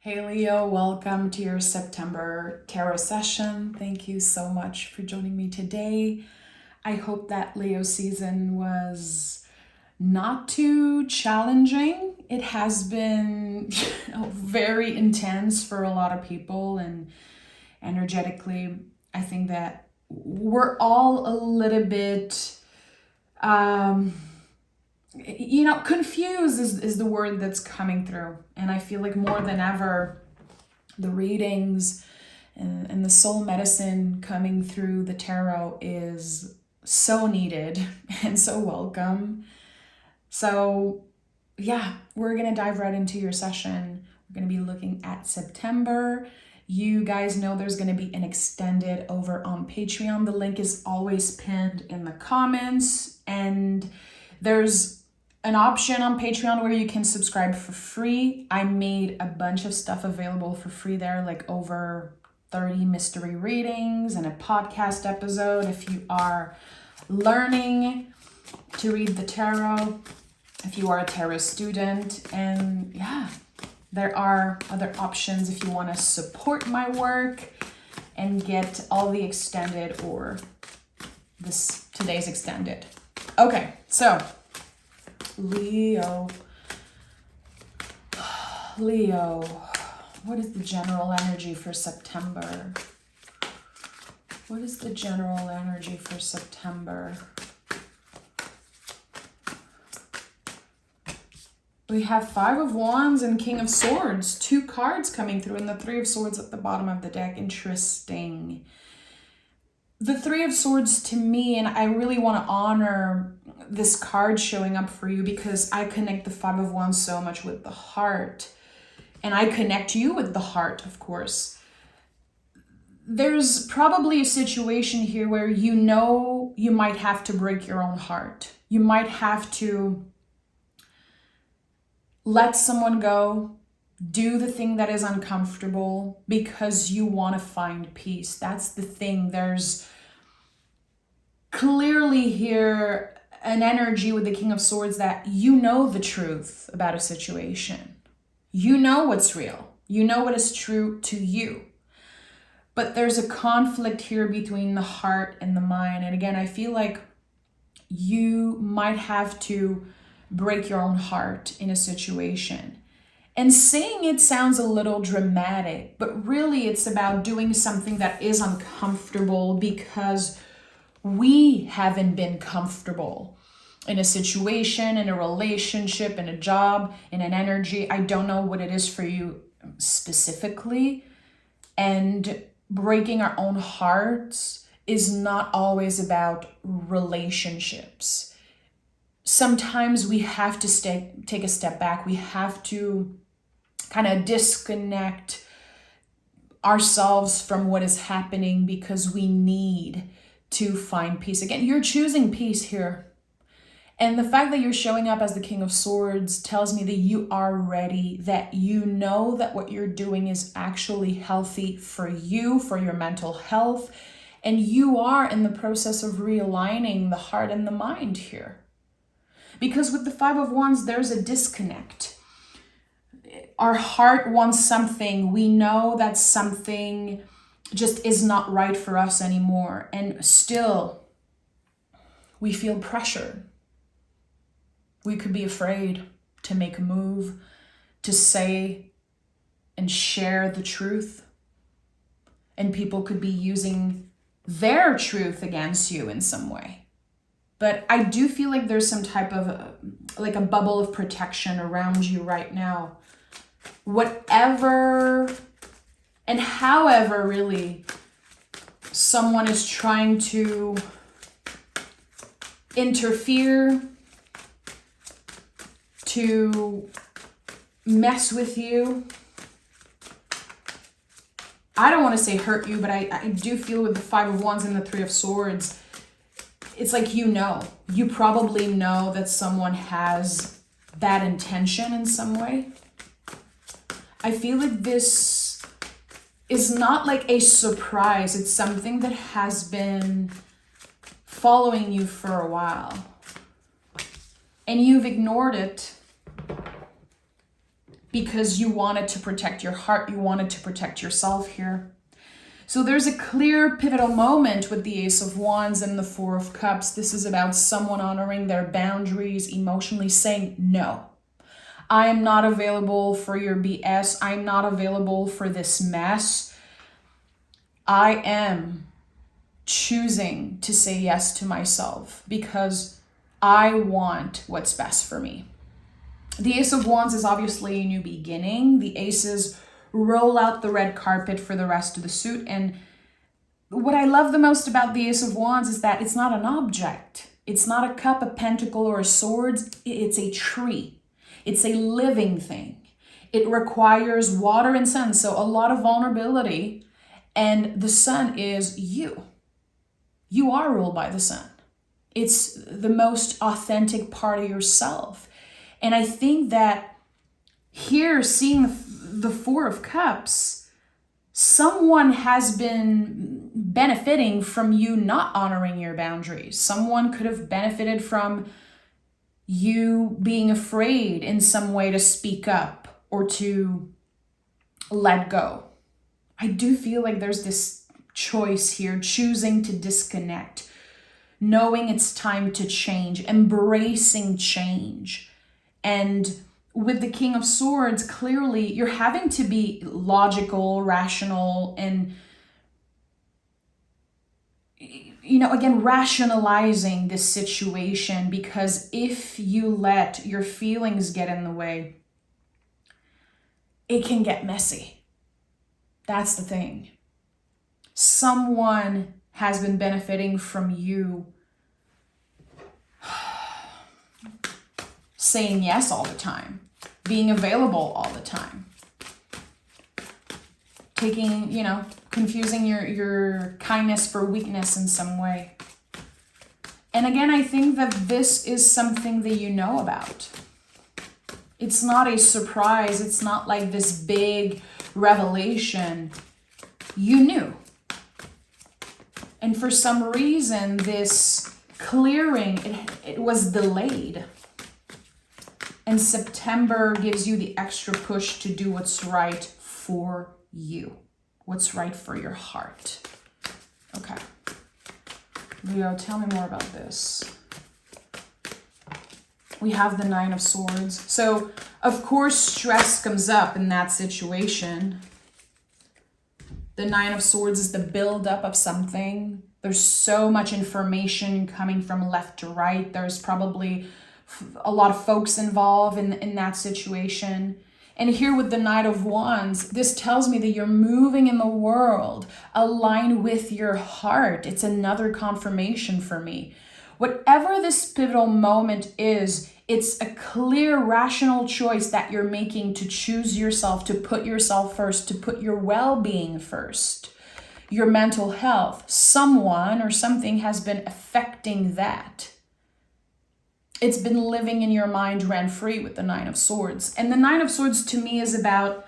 Hey Leo, welcome to your September tarot session. Thank you so much for joining me today. I hope that Leo season was not too challenging. It has been very intense for a lot of people, and energetically, I think that we're all a little bit confused is the word that's coming through. And I feel like more than ever, the readings and the soul medicine coming through the tarot is so needed and so welcome. So yeah, we're going to dive right into your session. We're going to be looking at September. You guys know there's going to be an extended over on Patreon. The link is always pinned in the comments, and there's an option on Patreon where you can subscribe for free. I made a bunch of stuff available for free there, like over 30 mystery readings and a podcast episode if you are learning to read the tarot, if you are a tarot student. And yeah, there are other options if you want to support my work and get all the extended or today's extended. Okay, so Leo, what is the general energy for September? What is the general energy for September? We have Five of Wands and King of Swords, two cards coming through, and the Three of Swords at the bottom of the deck. Interesting. The Three of Swords to me, and I really want to honor this card showing up for you because I connect the Five of Wands so much with the heart, and I connect you with the heart, of course. There's probably a situation here where you know you might have to break your own heart. You might have to let someone go, do the thing that is uncomfortable because you want to find peace. That's the thing. There's clearly here an energy with the King of Swords that you know the truth about a situation. You know what's real. You know what is true to you. But there's a conflict here between the heart and the mind. And again, I feel like you might have to break your own heart in a situation. And saying it sounds a little dramatic, but really it's about doing something that is uncomfortable because we haven't been comfortable in a situation, in a relationship, in a job, in an energy. I don't know what it is for you specifically. And breaking our own hearts is not always about relationships. Sometimes we have to take a step back. We have to kind of disconnect ourselves from what is happening because we need to find peace. Again, you're choosing peace here. And the fact that you're showing up as the King of Swords tells me that you are ready, that you know that what you're doing is actually healthy for you, for your mental health, and you are in the process of realigning the heart and the mind here. Because with the Five of Wands, there's a disconnect. Our heart wants something. We know that something just is not right for us anymore. And still, we feel pressure. We could be afraid to make a move, to say and share the truth. And people could be using their truth against you in some way. But I do feel like there's some type of like a bubble of protection around you right now. Whatever and however really someone is trying to interfere, to mess with you. I don't want to say hurt you, but I do feel with the Five of Wands and the Three of Swords, it's like you probably know that someone has bad intention in some way. I feel like this is not like a surprise. It's something that has been following you for a while. And you've ignored it because you wanted to protect your heart, you wanted to protect yourself here. So there's a clear pivotal moment with the Ace of Wands and the Four of Cups. This is about someone honoring their boundaries, emotionally saying, no, I am not available for your BS. I'm not available for this mess. I am choosing to say yes to myself because I want what's best for me. The Ace of Wands is obviously a new beginning. The aces roll out the red carpet for the rest of the suit. And what I love the most about the Ace of Wands is that it's not an object. It's not a cup, a pentacle, or a sword. It's a tree. It's a living thing. It requires water and sun, so a lot of vulnerability. And the sun is you. You are ruled by the sun. It's the most authentic part of yourself. And I think that here, seeing the Four of Cups, someone has been benefiting from you not honoring your boundaries. Someone could have benefited from you being afraid in some way to speak up or to let go. I do feel like there's this choice here, choosing to disconnect, knowing it's time to change, embracing change. And with the King of Swords, clearly you're having to be logical, rational, and, again, rationalizing this situation, because if you let your feelings get in the way, it can get messy. That's the thing. Someone has been benefiting from you saying yes all the time, being available all the time, taking, confusing your kindness for weakness in some way. And again, I think that this is something that you know about. It's not a surprise. It's not like this big revelation. You knew. And for some reason, this clearing, it was delayed. And September gives you the extra push to do what's right for you, what's right for your heart. Okay. Leo, tell me more about this. We have the Nine of Swords. So, of course, stress comes up in that situation. The Nine of Swords is the buildup of something. There's so much information coming from left to right. There's probably a lot of folks involved in that situation. And here with the Knight of Wands, this tells me that you're moving in the world aligned with your heart. It's another confirmation for me. Whatever this pivotal moment is, it's a clear, rational choice that you're making to choose yourself, to put yourself first, to put your well-being first, your mental health. Someone or something has been affecting that. It's been living in your mind rent-free with the Nine of Swords. And the Nine of Swords to me is about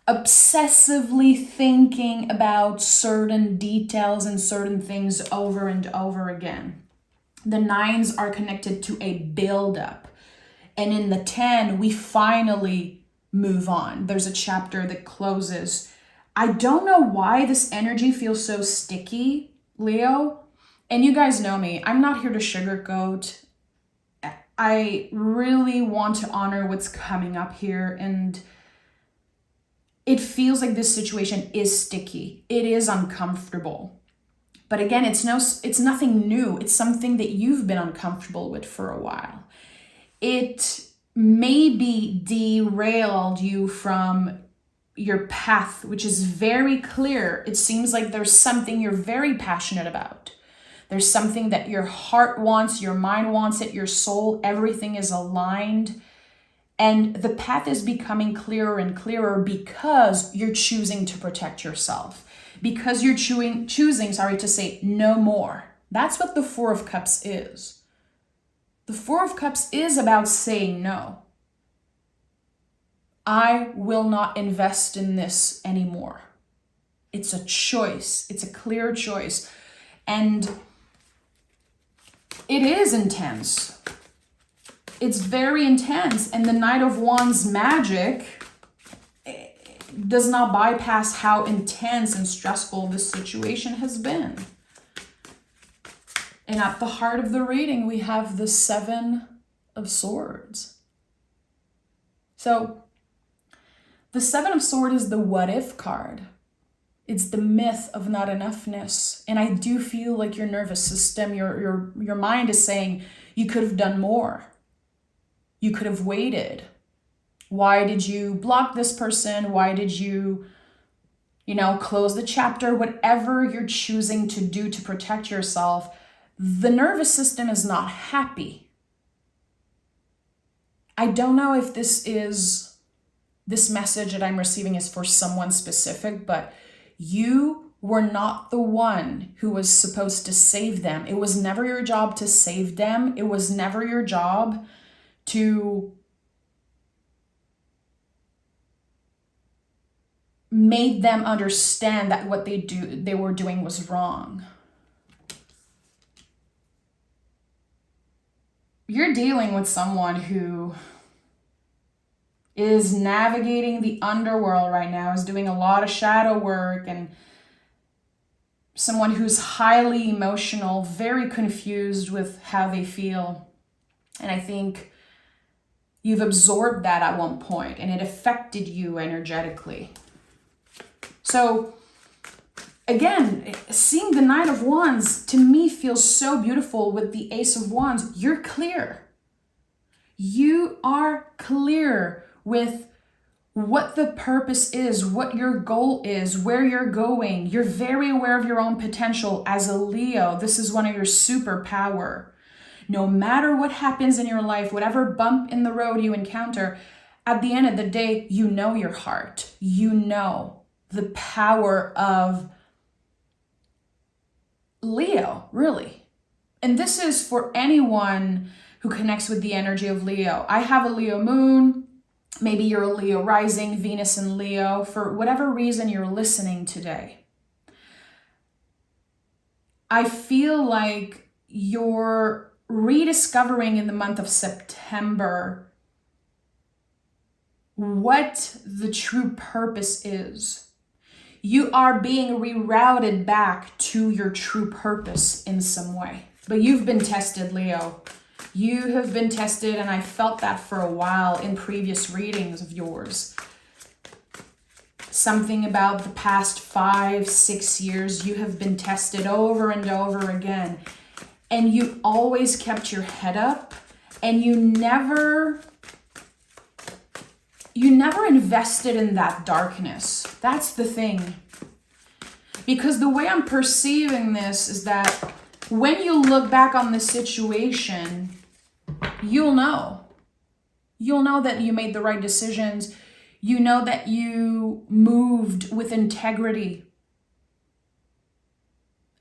obsessively thinking about certain details and certain things over and over again. The nines are connected to a buildup. And in the 10, we finally move on. There's a chapter that closes. I don't know why this energy feels so sticky, Leo. And you guys know me. I'm not here to sugarcoat. I really want to honor what's coming up here. And it feels like this situation is sticky. It is uncomfortable. But again, it's nothing new. It's something that you've been uncomfortable with for a while. It maybe derailed you from your path, which is very clear. It seems like there's something you're very passionate about. There's something that your heart wants, your mind wants it, your soul, everything is aligned. And the path is becoming clearer and clearer because you're choosing to protect yourself. Because you're choosing to say no more. That's what the Four of Cups is. The Four of Cups is about saying no. I will not invest in this anymore. It's a choice. It's a clear choice. And it is intense. It's very intense. And the Knight of Wands magic does not bypass how intense and stressful this situation has been. And at the heart of the reading, we have the Seven of Swords. So the Seven of Swords is the what if card. It's the myth of not enoughness. And I do feel like your nervous system, your mind is saying, you could have done more. You could have waited. Why did you block this person? Why did you, close the chapter? Whatever you're choosing to do to protect yourself, the nervous system is not happy. I don't know if this message that I'm receiving is for someone specific, but you were not the one who was supposed to save them. It was never your job to save them. It was never your job to make them understand that what they were doing was wrong. You're dealing with someone who is navigating the underworld right now, is doing a lot of shadow work, and someone who's highly emotional, very confused with how they feel. And I think you've absorbed that at one point and it affected you energetically. So again, seeing the Knight of Wands to me feels so beautiful with the Ace of Wands. You're clear. You are clear with what the purpose is, what your goal is, where you're going. You're very aware of your own potential. As a Leo, this is one of your superpower. No matter what happens in your life, whatever bump in the road you encounter, at the end of the day, you know your heart. You know the power of Leo, really. And this is for anyone who connects with the energy of Leo. I have a Leo moon. Maybe you're a Leo rising, Venus in Leo. For whatever reason you're listening today, I feel like you're rediscovering in the month of September what the true purpose is. You are being rerouted back to your true purpose in some way. But you've been tested, Leo. You have been tested, and I felt that for a while in previous readings of yours. Something about the past 5-6 years, you have been tested over and over again. And you always kept your head up, and you never invested in that darkness. That's the thing. Because the way I'm perceiving this is that when you look back on this situation, you'll know. You'll know that you made the right decisions. You know that you moved with integrity.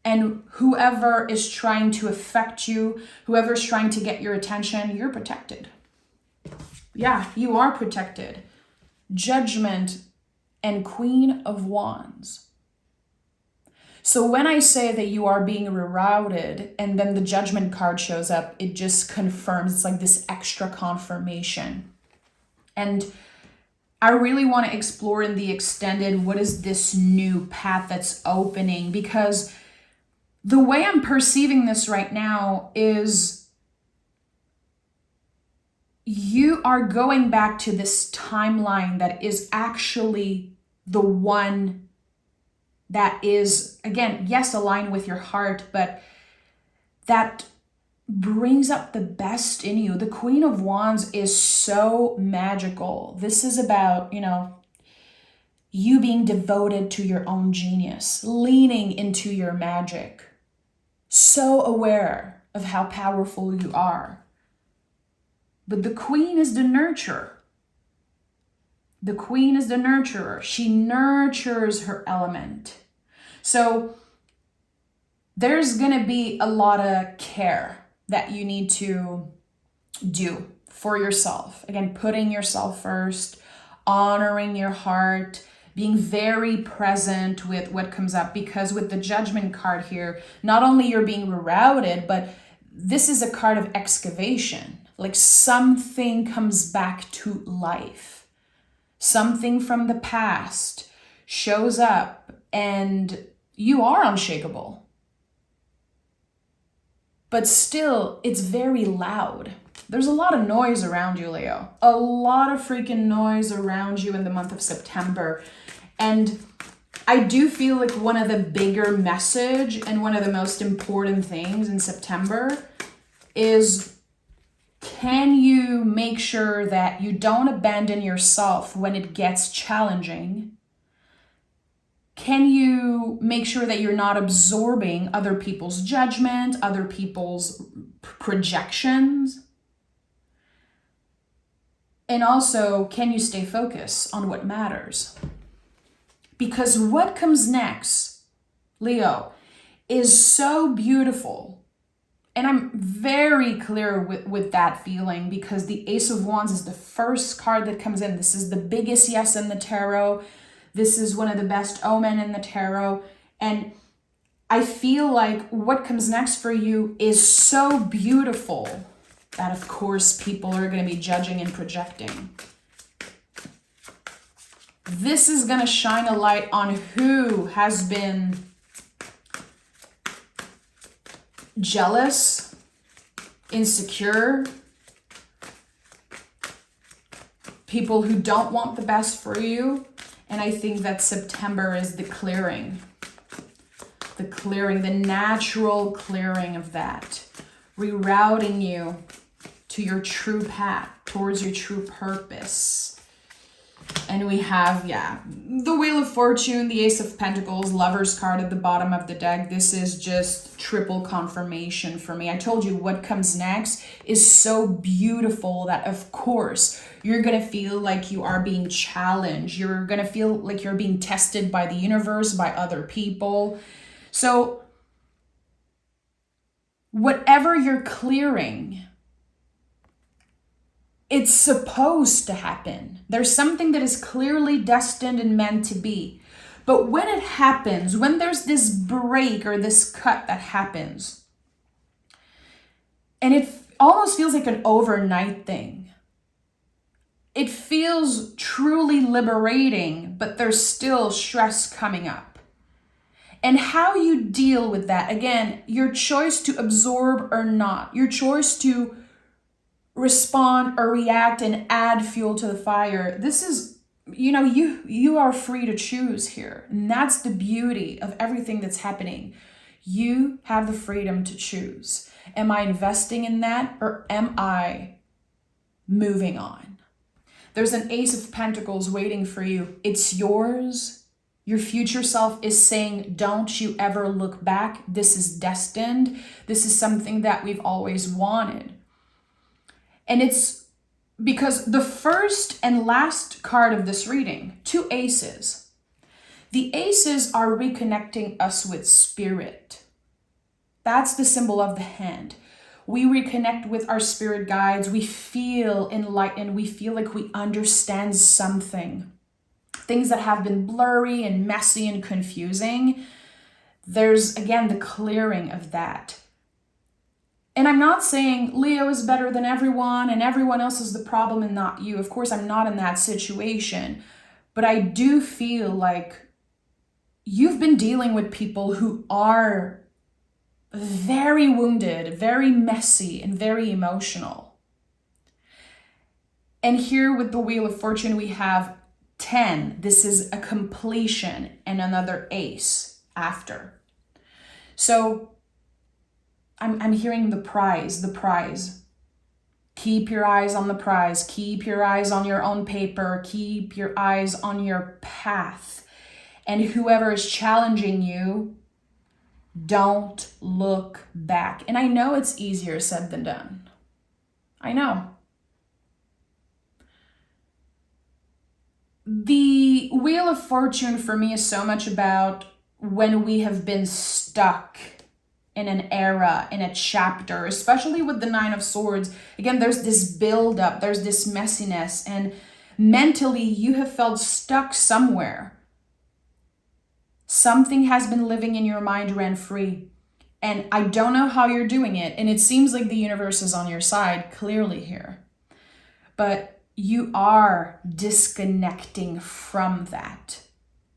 And whoever is trying to affect you, whoever's trying to get your attention, you're protected. Yeah, you are protected. Judgment and Queen of Wands. So when I say that you are being rerouted and then the Judgment card shows up, it just confirms. It's like this extra confirmation. And I really want to explore in the extended, what is this new path that's opening? Because the way I'm perceiving this right now is you are going back to this timeline that is actually the one that is, again, yes, aligned with your heart, but that brings up the best in you. The Queen of Wands is so magical. This is about, you being devoted to your own genius, leaning into your magic, so aware of how powerful you are. But the Queen is the nurturer. The Queen is the nurturer. She nurtures her element. So there's going to be a lot of care that you need to do for yourself. Again, putting yourself first, honoring your heart, being very present with what comes up. Because with the Judgment card here, not only you're being rerouted, but this is a card of excavation. Like something comes back to life. something from the past shows up and you are unshakable. But still, it's very loud. There's a lot of noise around you, Leo. A lot of freaking noise around you in the month of September. And I do feel like one of the bigger message and one of the most important things in September is, can you make sure that you don't abandon yourself when it gets challenging? Can you make sure that you're not absorbing other people's judgment, other people's projections? And also, can you stay focused on what matters? Because what comes next, Leo, is so beautiful. And I'm very clear with that feeling, because the Ace of Wands is the first card that comes in. This is the biggest yes in the tarot. This is one of the best omen in the tarot. And I feel like what comes next for you is so beautiful that, of course, people are going to be judging and projecting. This is going to shine a light on who has been jealous, insecure, people who don't want the best for you. And I think that September is the clearing, the natural clearing of that, rerouting you to your true path, towards your true purpose. And we have, the Wheel of Fortune, the Ace of Pentacles, Lover's card at the bottom of the deck. This is just triple confirmation for me. I told you what comes next is so beautiful that, of course, you're going to feel like you are being challenged. You're going to feel like you're being tested by the universe, by other people. So whatever you're clearing, it's supposed to happen. There's something that is clearly destined and meant to be. But when it happens, when there's this break or this cut that happens, and it almost feels like an overnight thing, it feels truly liberating, but there's still stress coming up. And how you deal with that, again, your choice to absorb or not, your choice to respond or react and add fuel to the fire. This is, you are free to choose here. And that's the beauty of everything that's happening. You have the freedom to choose. Am I investing in that, or am I moving on? There's an Ace of Pentacles waiting for you. It's yours. Your future self is saying, don't you ever look back. This is destined. This is something that we've always wanted. And it's because the first and last card of this reading, 2 aces. The aces are reconnecting us with spirit. That's the symbol of the hand. We reconnect with our spirit guides. We feel enlightened. We feel like we understand something. Things that have been blurry and messy and confusing. There's, again, the clearing of that. And I'm not saying Leo is better than everyone and everyone else is the problem and not you. Of course, I'm not in that situation. But I do feel like you've been dealing with people who are very wounded, very messy, and very emotional. And here with the Wheel of Fortune, we have 10. This is a completion and another ace after. So I'm hearing the prize. Keep your eyes on the prize. Keep your eyes on your own paper. Keep your eyes on your path. And whoever is challenging you, don't look back. And I know it's easier said than done. I know. The Wheel of Fortune for me is so much about when we have been stuck in an era, in a chapter, especially with the 9 of Swords. Again, there's this buildup, there's this messiness, and mentally you have felt stuck somewhere. Something has been living in your mind rent-free. And I don't know how you're doing it. And it seems like the universe is on your side, clearly here. But you are disconnecting from that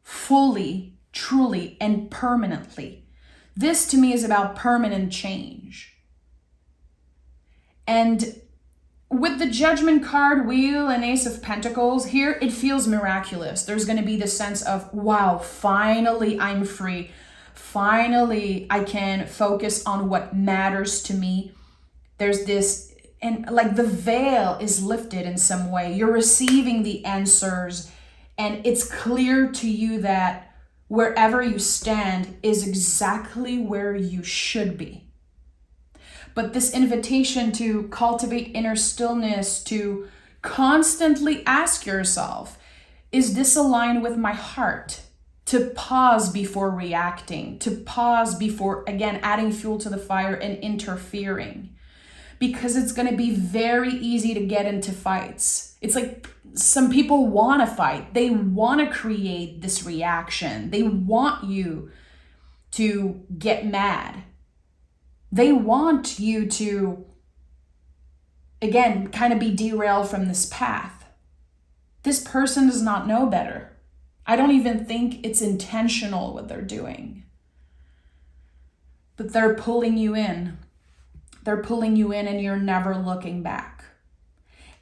fully, truly, and permanently. This to me is about permanent change. And with the Judgment card, Wheel, and Ace of Pentacles, here it feels miraculous. There's going to be the sense of, wow, finally I'm free. Finally, I can focus on what matters to me. There's this, and like the veil is lifted in some way. You're receiving the answers, and it's clear to you that wherever you stand is exactly where you should be. But this invitation to cultivate inner stillness, to constantly ask yourself, is this aligned with my heart? To pause before reacting, to pause before, again, adding fuel to the fire and interfering. Because it's going to be very easy to get into fights. It's like some people want to fight. They want to create this reaction. They want you to get mad. They want you to, again, kind of be derailed from this path. This person does not know better. I don't even think it's intentional what they're doing. But they're pulling you in. They're pulling you in, and you're never looking back.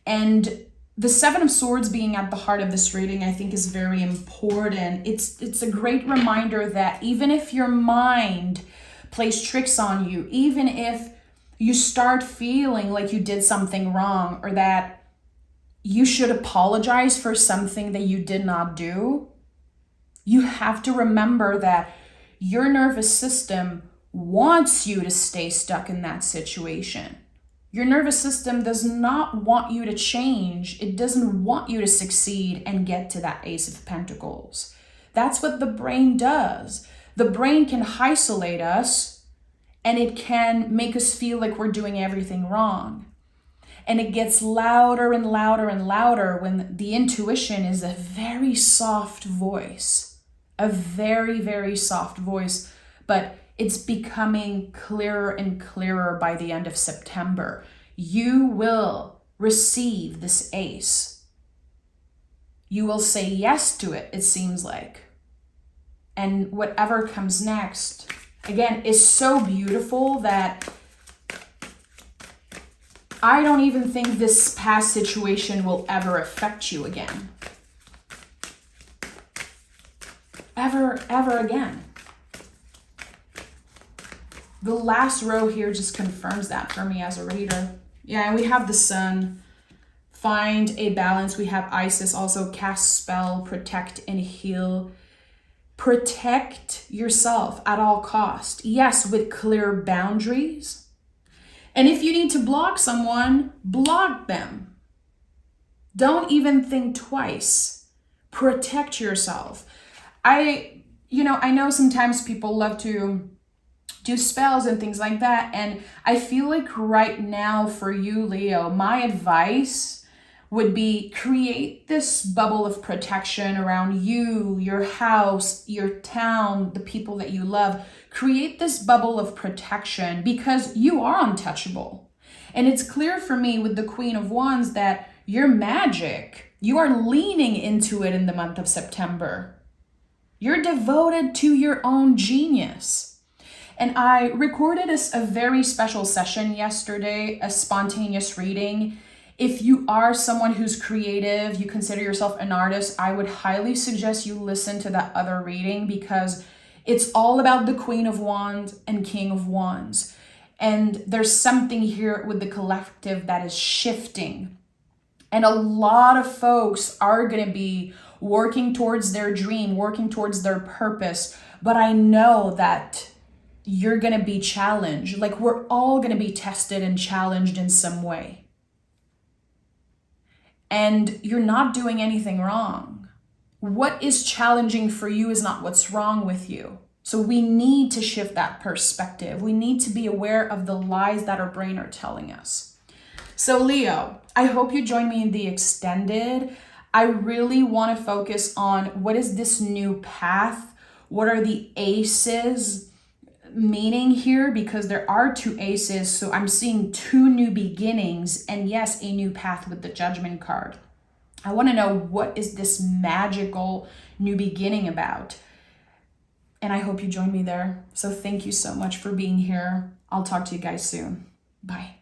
And the Seven of Swords being at the heart of this reading, I think, is very important. It's a great reminder that even if your mind plays tricks on you, even if you start feeling like you did something wrong or that you should apologize for something that you did not do, you have to remember that your nervous system wants you to stay stuck in that situation. Your nervous system does not want you to change. It doesn't want you to succeed and get to that Ace of Pentacles. That's what the brain does. The brain can isolate us, and it can make us feel like we're doing everything wrong. And it gets louder and louder and louder when the intuition is a very soft voice. A very, very soft voice. But it's becoming clearer and clearer by the end of September. You will receive this ace. You will say yes to it, it seems like. And whatever comes next, again, is so beautiful that I don't even think this past situation will ever affect you again. Ever again. The last row here just confirms that for me as a reader. Yeah, and we have the Sun. Find a balance. We have Isis, also cast spell, protect and heal. Protect yourself at all cost. Yes, with clear boundaries. And if you need to block someone, block them. Don't even think twice. Protect yourself. I know sometimes people love to do spells and things like that. And I feel like right now for you, Leo, my advice would be create this bubble of protection around you, your house, your town, the people that you love. Create this bubble of protection because you are untouchable. And it's clear for me with the Queen of Wands that your magic, you are leaning into it in the month of September. You're devoted to your own genius. And I recorded a very special session yesterday, a spontaneous reading. If you are someone who's creative, you consider yourself an artist, I would highly suggest you listen to that other reading because it's all about the Queen of Wands and King of Wands. And there's something here with the collective that is shifting. And a lot of folks are going to be working towards their dream, working towards their purpose. But I know that you're going to be challenged. Like we're all going to be tested and challenged in some way. And you're not doing anything wrong. What is challenging for you is not what's wrong with you. So we need to shift that perspective. We need to be aware of the lies that our brain are telling us. So Leo, I hope you join me in the extended. I really want to focus on what is this new path? What are the aces meaning here? Because there are two aces. So I'm seeing two new beginnings and yes, a new path with the Judgment card. I want to know, what is this magical new beginning about? And I hope you join me there. So thank you so much for being here. I'll talk to you guys soon. Bye.